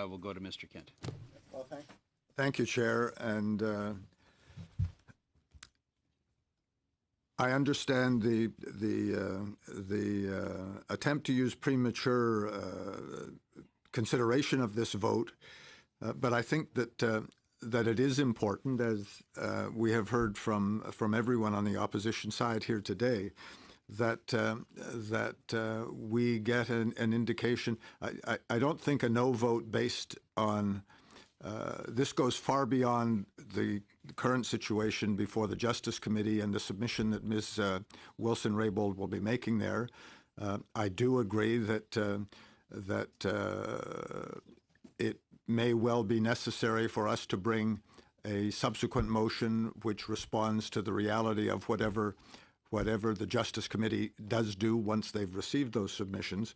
we'll go to Mr. Kent. Well, thank you, Chair. And I understand the attempt to use premature consideration of this vote, but I think that that it is important, as we have heard from everyone on the opposition side here today, that we get an indication. I don't think a no vote based on this goes far beyond the current situation before the Justice Committee and the submission that Ms. Wilson-Raybould will be making there. I do agree that it may well be necessary for us to bring a subsequent motion which responds to the reality of whatever the Justice Committee does do once they've received those submissions.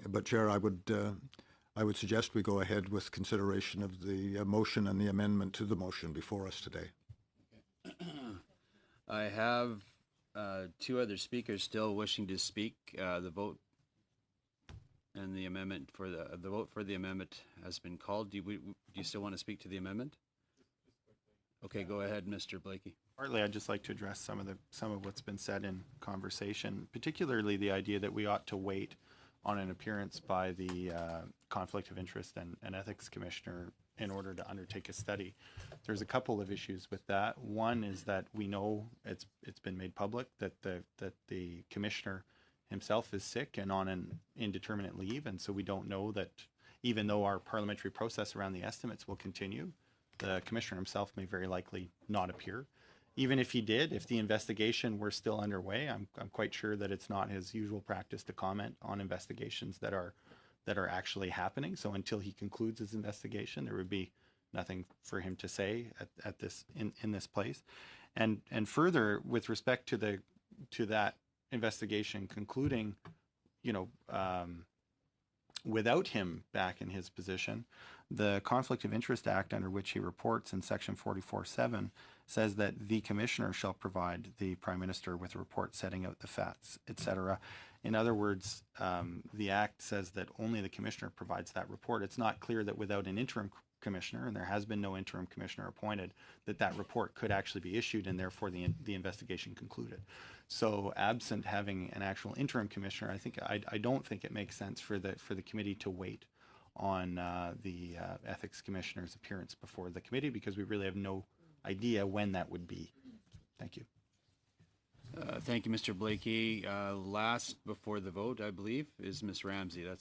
But Chair, I would suggest we go ahead with consideration of the motion and the amendment to the motion before us today. I have two other speakers still wishing to speak. The vote and the amendment for the vote for the amendment has been called. Do you still want to speak to the amendment? Okay, go ahead, Mr. Blakey. Partly, I'd just like to address some of what's been said in conversation, particularly the idea that we ought to wait on an appearance by the Conflict of Interest and Ethics Commissioner in order to undertake a study. There's a couple of issues with that. One is that we know it's been made public that the Commissioner himself is sick and on an indeterminate leave, and so we don't know that even though our parliamentary process around the estimates will continue, the Commissioner himself may very likely not appear. Even if he did, if the investigation were still underway, I'm quite sure that it's not his usual practice to comment on investigations that are actually happening. So until he concludes his investigation, there would be nothing for him to say at this in this place. And further, with respect to that investigation concluding, without him back in his position, the Conflict of Interest Act, under which he reports in Section 44(7), says that the Commissioner shall provide the Prime Minister with a report setting out the facts, etc. In other words, the Act says that only the Commissioner provides that report. It's not clear that without an interim Commissioner, and there has been no interim Commissioner appointed, that report could actually be issued and therefore the investigation concluded. So absent having an actual interim Commissioner, I don't think it makes sense for the committee to wait on the Ethics Commissioner's appearance before the committee, because we really have no idea when that would be. Thank you. Thank you, Mr. Blakey. Last before the vote, I believe, is Ms. Ramsey. That's